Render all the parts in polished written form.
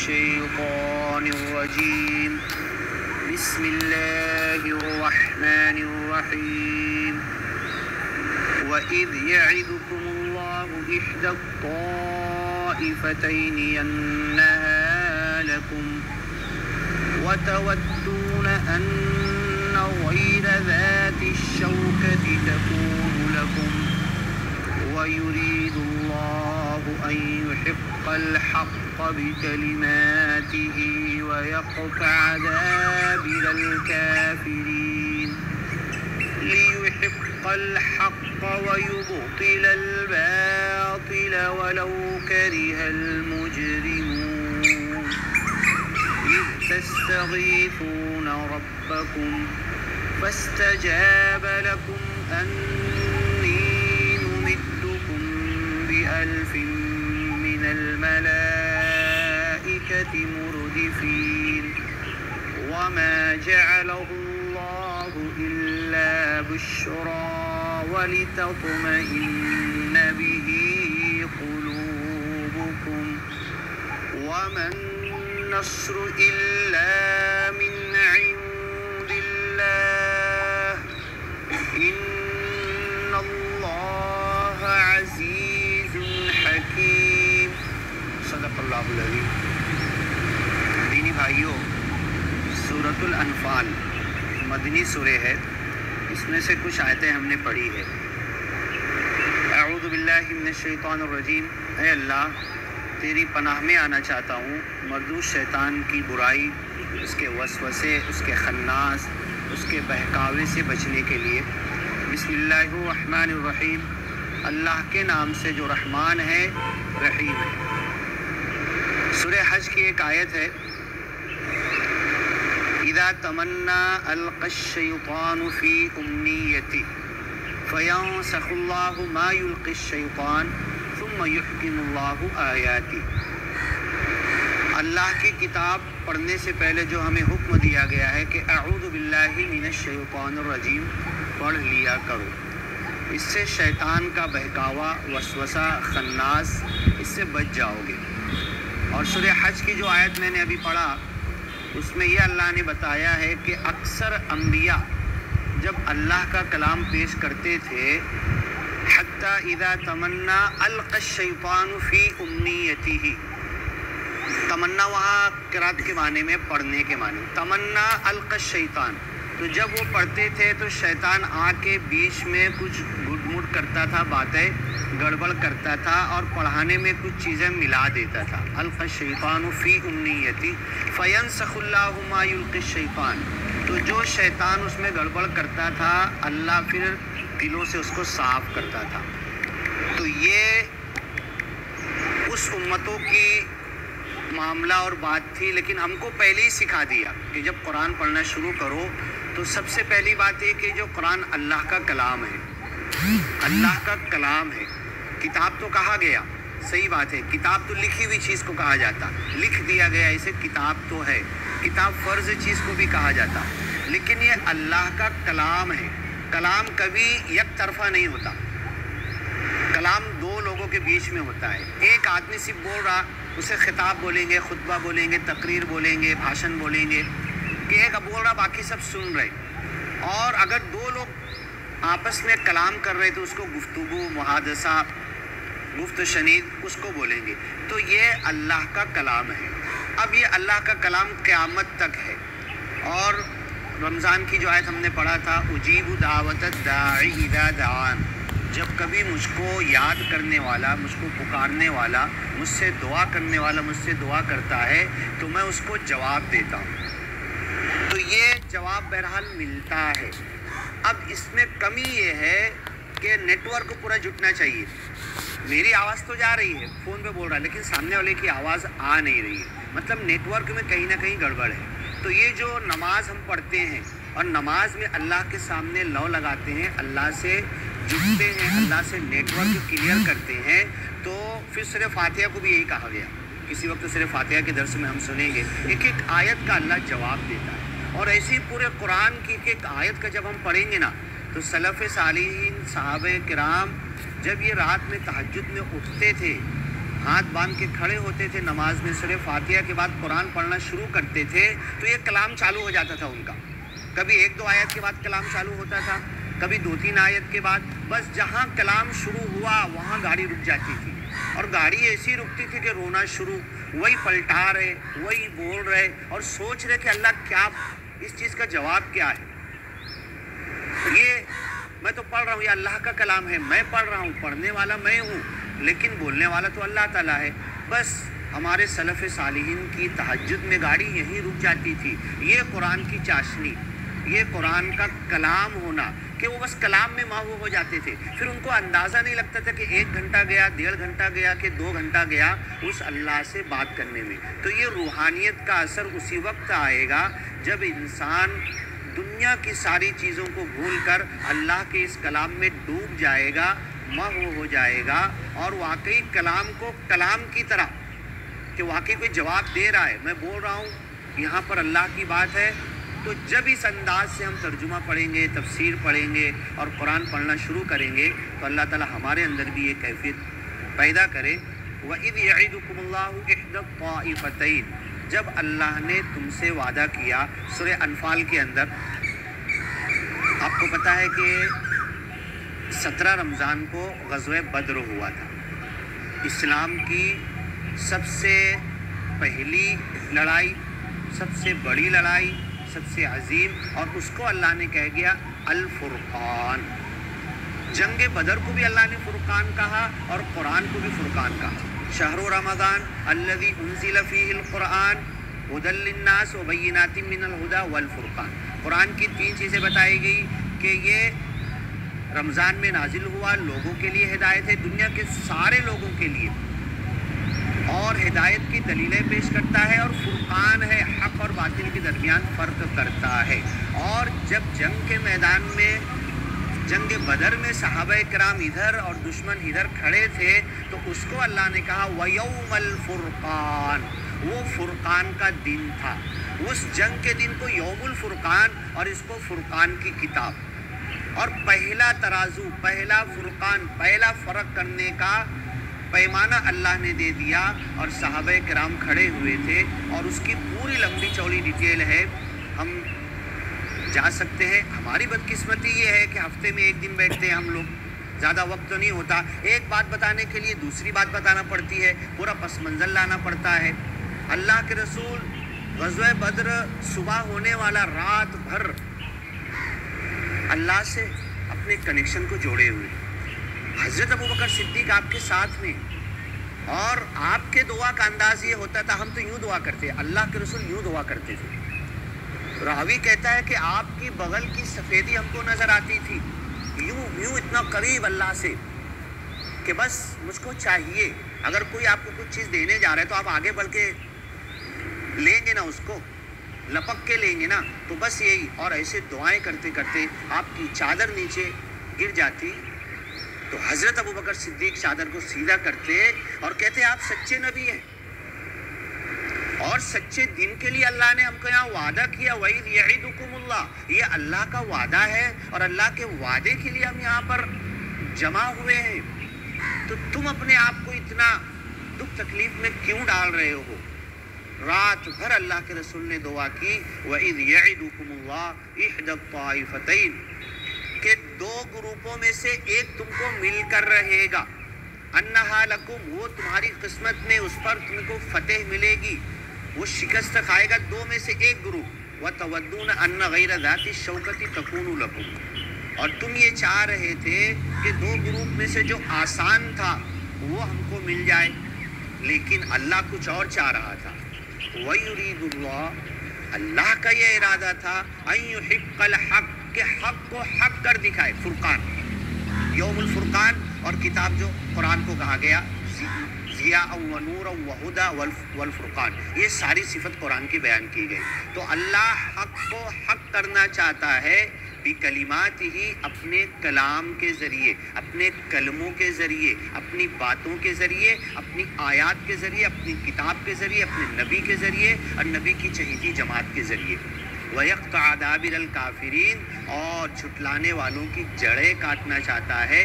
الشيطان الرجيم بسم الله الرحمن الرحيم وإذ يعدكم الله إحدى الطائفتين أنها لكم وتودون أن غير ذات الشوكة تكون لكم ويريد الله أن يحق الحق بكلماته ويقطع دابر الكافرين ليحق الحق ويبطل الباطل ولو كره المجرمون إذ تستغيثون ربكم فاستجاب لكم أني نمدكم بألف من الملائكة مردفين وما جعله الله إلا بشرى ولتطمئن به قلوبكم وما النصر إلا من عند الله إن الله عزيز حكيم صدق اللہ العظیم۔ دینی بھائیوں، سورۃ الانفال مدنی سورہ ہے، اس میں سے کچھ آیتیں ہم نے پڑھی ہے۔ اعوذ باللہ من الشیطان الرجیم، اے اللہ تیری پناہ میں آنا چاہتا ہوں مردود شیطان کی برائی، اس کے وسوسے، اس کے خناس، اس کے بہکاوے سے بچنے کے لیے۔ بسم اللہ الرحمن الرحیم، اللہ کے نام سے جو رحمان ہے رحیم ہے۔ سورہ حج کی ایک آیت ہے، اذا تمنا القى الشیطان فی امنیتہ فینسخ اللہ ما یلقی الشیطان ثم یحکم اللہ آیاتہ۔ اللہ کی کتاب پڑھنے سے پہلے جو ہمیں حکم دیا گیا ہے کہ اعوذ باللہ من الشیطان الرجیم پڑھ لیا کرو، اس سے شیطان کا بہکاوا، وسوسہ، خناس، اس سے بچ جاؤ گے۔ اور سورہ حج کی جو آیت میں نے ابھی پڑھا، اس میں یہ اللہ نے بتایا ہے کہ اکثر انبیاء جب اللہ کا کلام پیش کرتے تھے، حتی اذا تمنا القى الشیطان فی امنیتہ، تمنا وہاں قرات کے معنی میں پڑھنے کے معنی، تمنا القى الشیطان، تو جب وہ پڑھتے تھے تو شیطان آ کے بیچ میں کچھ گڈ مڈ کرتا تھا، باتیں گڑبڑ کرتا تھا اور پڑھانے میں کچھ چیزیں ملا دیتا تھا۔ القى الشیطان فی امنیتہ فینسخ اللہ ما یلقی الشیطان، تو جو شیطان اس میں گڑبڑ کرتا تھا اللہ پھر دلوں سے اس کو صاف کرتا تھا۔ تو یہ اس امتوں کی معاملہ اور بات تھی، لیکن ہم کو پہلے ہی سکھا دیا کہ جب قرآن پڑھنا شروع کرو تو سب سے پہلی بات یہ کہ جو قرآن اللہ کا کلام ہے، اللہ کا کلام ہے۔ کتاب تو کہا گیا، صحیح بات ہے، کتاب تو لکھی ہوئی چیز کو کہا جاتا، لکھ دیا گیا اسے کتاب تو ہے، کتاب فرض چیز کو بھی کہا جاتا، لیکن یہ اللہ کا کلام ہے۔ کلام کبھی یک طرفہ نہیں ہوتا، کلام دو لوگوں کے بیچ میں ہوتا ہے۔ ایک آدمی صرف بول رہا، اسے خطاب بولیں گے، خطبہ بولیں گے، تقریر بولیں گے، بھاشن بولیں گے، کہ ایک بول رہا باقی سب سن رہے۔ اور اگر دو لوگ آپس میں کلام کر رہے تو اس کو گفتگو، محادثہ، گفت و شنید اس کو بولیں گے۔ تو یہ اللہ کا کلام ہے۔ اب یہ اللہ کا کلام قیامت تک ہے۔ اور رمضان کی جو آیت ہم نے پڑھا تھا، اجیب دعوت الداعی اذا دعان، جب کبھی مجھ کو یاد کرنے والا، مجھ کو پکارنے والا، مجھ سے دعا کرنے والا مجھ سے دعا کرتا ہے تو میں اس کو جواب دیتا ہوں۔ تو یہ جواب بہرحال ملتا ہے۔ اب اس میں کمی یہ ہے کہ نیٹ ورک پورا جٹنا چاہیے۔ میری آواز تو جا رہی ہے، فون پہ بول رہا ہے، لیکن سامنے والے کی آواز آ نہیں رہی ہے، مطلب نیٹ ورک میں کہیں نہ کہیں گڑبڑ ہے۔ تو یہ جو نماز ہم پڑھتے ہیں اور نماز میں اللہ کے سامنے لو لگاتے ہیں، اللہ سے جڑتے ہیں، اللہ سے نیٹ ورک کلیئر کرتے ہیں، تو پھر سورہ فاتحہ کو بھی یہی کہا گیا۔ کسی وقت سورہ فاتحہ کے درس میں ہم سنیں گے ایک ایک آیت کا اللہ جواب دیتا ہے، اور ایسے ہی پورے قرآن کی ایک ایک آیت کا جب ہم پڑھیں گے نا تو سلف صالحین، صحابہ کرام جب یہ رات میں تہجد میں اٹھتے تھے ہاتھ باندھ کے کھڑے ہوتے تھے نماز میں، سورہ فاتحہ کے بعد قرآن پڑھنا شروع کرتے تھے تو یہ کلام چالو ہو جاتا تھا ان کا. کبھی 1-2 آیت کے بعد کلام چالو ہوتا تھا، کبھی 2-3 آیت کے بعد. بس جہاں کلام شروع ہوا وہاں گاڑی رک جاتی تھی، اور گاڑی ایسی رکتی تھی کہ رونا شروع. وہی پلٹا رہے، وہی بول رہے اور سوچ رہے کہ اللہ کیا اس چیز کا جواب کیا ہے. یہ میں تو پڑھ رہا ہوں، یہ اللہ کا کلام ہے، میں پڑھ رہا ہوں، پڑھنے والا میں ہوں، لیکن بولنے والا تو اللہ تعالیٰ ہے. بس ہمارے سلف صالحین کی تہجد میں گاڑی یہیں رک جاتی تھی. یہ قرآن کی چاشنی، یہ قرآن کا کلام ہونا کہ وہ بس کلام میں ماہو ہو جاتے تھے. پھر ان کو اندازہ نہیں لگتا تھا کہ 1 گھنٹہ گیا، 1.5 گھنٹہ گیا کہ 2 گھنٹہ گیا اس اللہ سے بات کرنے میں. تو یہ روحانیت کا اثر اسی وقت آئے گا جب انسان دنیا کی ساری چیزوں کو بھول کر اللہ کے اس کلام میں ڈوب جائے گا، ماہو ہو جائے گا، اور واقعی کلام کو کلام کی طرح کہ واقعی کوئی جواب دے رہا ہے. میں بول رہا ہوں یہاں پر اللہ کی بات ہے. تو جب اس انداز سے ہم ترجمہ پڑھیں گے، تفسیر پڑھیں گے اور قرآن پڑھنا شروع کریں گے تو اللہ تعالیٰ ہمارے اندر بھی یہ کیفیت پیدا کرے. وَإِذْ يَعِدُكُمُ اللَّهُ إِحْدَى الطَّائِفَتَيْنِ، جب اللہ نے تم سے وعدہ کیا. سورہ انفال کے اندر آپ کو پتہ ہے کہ 17 رمضان کو غزوہ بدر ہوا تھا. اسلام کی سب سے پہلی لڑائی، سب سے بڑی لڑائی، سب سے عظیم، اور اس کو اللہ نے کہہ گیا الفرقان. جنگ بدر کو بھی اللہ نے فرقان کہا اور قرآن کو بھی فرقان کہا. شہر رمضان الذی انزل فیہ القرآن ھدی للناس وبینات من الھدی والفرقان. قرآن کی 3 چیزیں بتائی گئی کہ یہ رمضان میں نازل ہوا، لوگوں کے لیے ہدایت ہے، دنیا کے سارے لوگوں کے لیے، اور ہدایت کی دلیلیں پیش کرتا ہے، اور فرقان ہے، حق اور باطل کے درمیان فرق کرتا ہے. اور جب جنگ کے میدان میں، جنگ بدر میں صحابہ کرام ادھر اور دشمن ادھر کھڑے تھے تو اس کو اللہ نے کہا وَيَوْمَ الْفُرْقَانِ، وہ فرقان کا دن تھا. اس جنگ کے دن کو یوم الفرقان اور اس کو فرقان کی کتاب. اور پہلا ترازو، پہلا فرقان، پہلا فرق کرنے کا پیمانہ اللہ نے دے دیا، اور صحابہ کرام کھڑے ہوئے تھے. اور اس کی پوری لمبی چوڑی ڈیٹیل ہے، ہم جا سکتے ہیں. ہماری بدقسمتی یہ ہے کہ ہفتے میں 1 دن بیٹھتے ہیں ہم لوگ، زیادہ وقت تو نہیں ہوتا. ایک بات بتانے کے لیے دوسری بات بتانا پڑتی ہے، پورا پس منظر لانا پڑتا ہے. اللہ کے رسول غزوہ بدر صبح ہونے والا رات بھر اللہ سے اپنے کنیکشن کو جوڑے ہوئے. حضرت ابوبکر صدیق آپ کے ساتھ میں، اور آپ کے دعا کا انداز یہ ہوتا تھا، ہم تو یوں دعا کرتے، اللہ کے رسول یوں دعا کرتے تھے. راوی کہتا ہے کہ آپ کی بغل کی سفیدی ہم کو نظر آتی تھی، یوں اتنا قریب اللہ سے کہ بس مجھ کو چاہیے. اگر کوئی آپ کو کچھ چیز دینے جا رہا ہے تو آپ آگے بڑھ کے لیں گے نا، اس کو لپک کے لیں گے نا، تو بس یہی. اور ایسے دعائیں کرتے کرتے آپ کی چادر نیچے گر جاتی تو حضرت ابوبکر صدیق چادر کو سیدھا کرتے اور کہتے آپ سچے نبی ہیں، اور سچے دن کے لیے اللہ نے ہم کو یہاں وعدہ کیا. وَإِذْ يَعِدُكُمُ اللَّهُ، یہ اللہ کا وعدہ ہے، اور اللہ کے وعدے کے لیے ہم یہاں پر جمع ہوئے ہیں. تو تم اپنے آپ کو اتنا دکھ تکلیف میں کیوں ڈال رہے ہو؟ رات بھر اللہ کے رسول نے دعا کی وَإِذْ يَعِدُكُمُ اللَّهُ إِحْدَى الطَّائِفَتَيْنِ، کہ 2 گروپوں میں سے ایک تم کو مل کر رہے گا. انہا لکم، وہ تمہاری قسمت میں، اس پر تم کو فتح ملے گی، وہ شکست کھائے گا 2 میں سے ایک گروپ. وَتَوَدُّونَ أَنَّ غَيْرَ ذَاتِ الشَّوْكَةِ تَكُونُ لَكُمْ، اور تم یہ چاہ رہے تھے کہ 2 گروپ میں سے جو آسان تھا وہ ہم کو مل جائے، لیکن اللہ کچھ اور چاہ رہا تھا. وَيُرِيدُ اللَّهُ، اللہ کا یہ ارادہ تھا أَن يُحِقَّ الْحَقَّ، کہ حق کو حق کر دکھائے. فرقان، یوم الفرقان، اور کتاب جو قرآن کو کہا گیا ضیاء و نور و ہدی والفرقان، یہ ساری صفت قرآن کی بیان کی گئی. تو اللہ حق کو حق کرنا چاہتا ہے بکلمات ہی، اپنے کلام کے ذریعے، اپنے کلموں کے ذریعے، اپنی باتوں کے ذریعے، اپنی آیات کے ذریعے، اپنی کتاب کے ذریعے، اپنے نبی کے ذریعے اور نبی کی چہیتی جماعت کے ذریعے. وَيَقْطَعَ دَابِرَ الْكَافِرِينَ، اور جھٹلانے والوں کی جڑیں کاٹنا چاہتا ہے.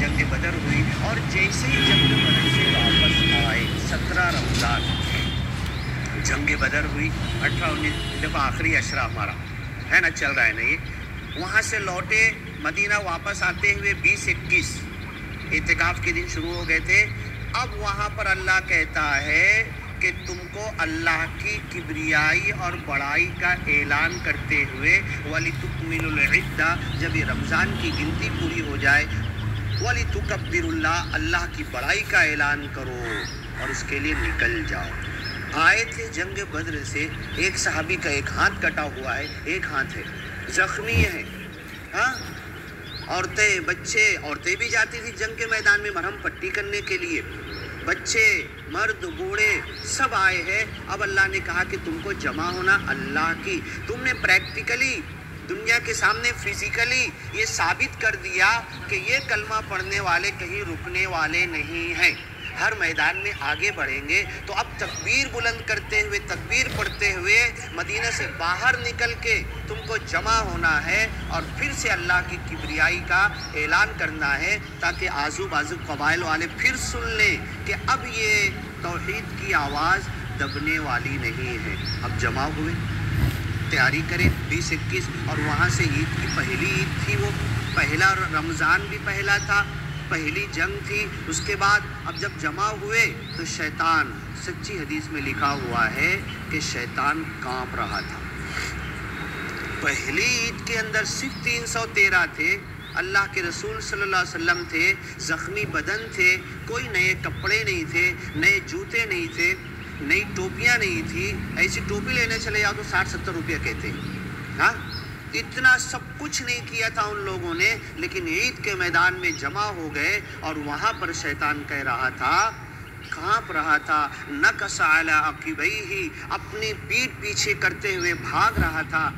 جنگ بدر ہوئی، اور جیسے ہی جنگ بدر سے واپس آئے 17 رمضان جنگ بدر ہوئی، 18-19 دیکھو آخری اشرا ہمارا ہے نا، چل رہا ہے نا یہ، وہاں سے لوٹے مدینہ واپس آتے ہوئے 20-21 اعتکاف کے دن شروع ہو گئے تھے۔ اب وہاں پر اللہ کہتا ہے کہ تم کو اللہ کی کبریائی اور بڑائی کا اعلان کرتے ہوئے وَلِتُكْمِلُوا الْعِدَّةَ، جب یہ رمضان کی گنتی پوری ہو جائے، وَلِتُكَبِّرُوا اللَّهَ، اللہ کی بڑائی کا اعلان کرو اور اس کے لیے نکل جاؤ۔ آئے تھے جنگ بدر سے، ایک صحابی کا ایک ہاتھ کٹا ہوا ہے، ایک ہاتھ ہے، زخمی ہے، ہاں، عورتیں بچے، عورتیں بھی جاتی تھی جنگ کے میدان میں مرہم پٹی کرنے کے لیے، بچے مرد بوڑھے سب آئے ہیں۔ اب اللہ نے کہا کہ تم کو جمع ہونا اللہ کی، تم نے پریکٹیکلی دنیا کے سامنے فزیکلی یہ ثابت کر دیا کہ یہ کلمہ پڑھنے والے کہیں رکنے والے نہیں ہیں، ہر میدان میں آگے بڑھیں گے۔ تو اب تکبیر بلند کرتے ہوئے، تکبیر پڑھتے ہوئے مدینہ سے باہر نکل کے تم کو جمع ہونا ہے اور پھر سے اللہ کی کبریائی کا اعلان کرنا ہے، تاکہ آزو بازو قبائل والے پھر سن لیں کہ اب یہ توحید کی آواز دبنے والی نہیں ہے۔ اب جمع ہوئے، تیاری کریں 20-21، اور وہاں سے عید کی پہلی عید تھی، وہ پہلا رمضان بھی پہلا تھا، پہلی جنگ تھی۔ اس کے بعد اب جب جمع ہوئے تو شیطان، سچی حدیث میں لکھا ہوا ہے کہ شیطان کانپ رہا تھا۔ پہلی عید کے اندر صرف 313 تھے، اللہ کے رسول صلی اللہ علیہ وسلم تھے، زخمی بدن تھے، کوئی نئے کپڑے نہیں تھے، نئے جوتے نہیں تھے، نئی ٹوپیاں نہیں تھی۔ ایسی ٹوپی لینے چلے جاؤ تو 60-70 روپیہ کہتے ہیں، ہاں، اتنا سب کچھ نہیں کیا تھا ان لوگوں نے، لیکن عید کے میدان میں جمع ہو گئے اور وہاں پر شیطان کہہ رہا تھا، کانپ رہا تھا، نکص علی عقبیہ، اپنی پیٹھ پیچھے کرتے ہوئے بھاگ رہا تھا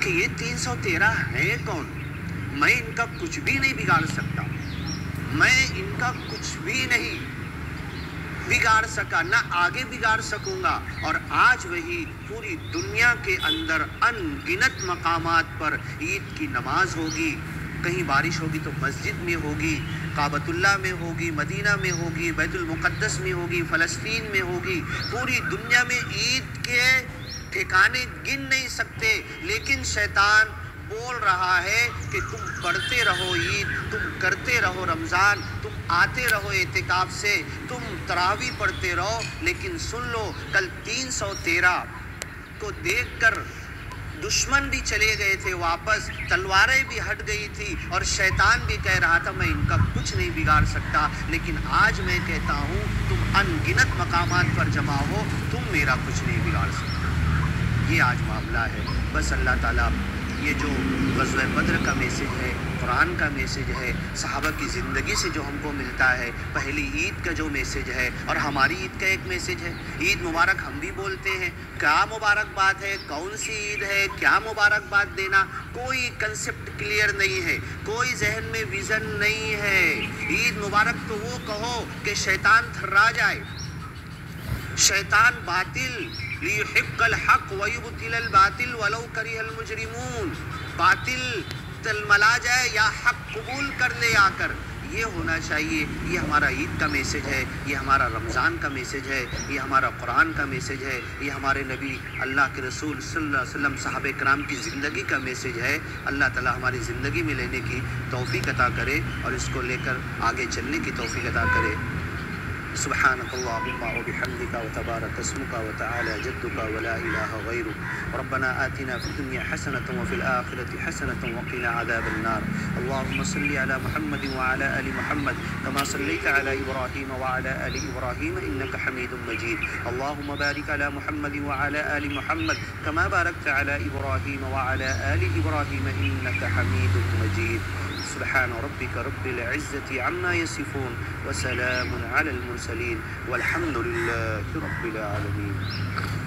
کہ یہ 313 ہے کون؟ میں ان کا کچھ بھی نہیں بگاڑ سکتا، میں ان کا کچھ بھی نہیں بگاڑ سکا، نہ آگے بگاڑ سکوں گا۔ اور آج وہی پوری دنیا کے اندر ان گنت مقامات پر عید کی نماز ہوگی، کہیں بارش ہوگی تو مسجد میں ہوگی، کعبۃ اللہ میں ہوگی، مدینہ میں ہوگی، بیت المقدس میں ہوگی، فلسطین میں ہوگی، پوری دنیا میں عید کے ٹھکانے گن نہیں سکتے۔ لیکن شیطان بول رہا ہے کہ تم پڑھتے رہو عید، تم کرتے رہو رمضان، تم آتے رہو اعتکاف سے، تم تراویح پڑھتے رہو، لیکن سن لو کل 313 کو دیکھ کر دشمن بھی چلے گئے تھے واپس، تلواریں بھی ہٹ گئی تھی، اور شیطان بھی کہہ رہا تھا میں ان کا کچھ نہیں بگاڑ سکتا، لیکن آج میں کہتا ہوں تم ان گنت مقامات پر جمع ہو، تم میرا کچھ نہیں بگاڑ سکتے۔ یہ آج معاملہ ہے۔ بس اللہ تعالیٰ یہ جو غزوہ بدر کا میسج ہے، قرآن کا میسج ہے، صحابہ کی زندگی سے جو ہم کو ملتا ہے، پہلی عید کا جو میسج ہے، اور ہماری عید کا ایک میسج ہے، عید مبارک ہم بھی بولتے ہیں، کیا مبارکباد ہے، کون سی عید ہے، کیا مبارکباد دینا، کوئی کنسپٹ کلیئر نہیں ہے، کوئی ذہن میں ویژن نہیں ہے۔ عید مبارک تو وہ کہو کہ شیطان تھرا جائے، شیطان باطل لیحق الحق ویبطل الباطل ولو کرہ المجرمون، باطل تلملا جائے یا حق قبول کر لے آ کر، یہ ہونا چاہیے۔ یہ ہمارا عید کا میسج ہے، یہ ہمارا رمضان کا میسج ہے، یہ ہمارا قرآن کا میسج ہے، یہ ہمارے نبی اللہ کے رسول صلی اللہ علیہ وسلم صحابہ کرام کی زندگی کا میسج ہے۔ اللہ تعالیٰ ہماری زندگی میں لینے کی توفیق عطا کرے اور اس کو لے کر آگے چلنے کی توفیق عطا کرے۔ سبحانك اللهم وبحمدك وتبارك اسمك وتعالى جدك ولا إله غيرك ربنا آتنا في الدنيا حسنة وفي الآخرة حسنة وقنا عذاب النار اللهم صل على محمد وعلى آل محمد كما صليت على إبراهيم وعلى آل إبراهيم إنك حميد مجيد اللهم بارك على محمد وعلى آل محمد كما باركت على إبراهيم وعلى آل إبراهيم إنك حميد مجيد سبحان ربك رب العزة عما يصفون وسلام على المرسلين والحمد لله رب العالمين۔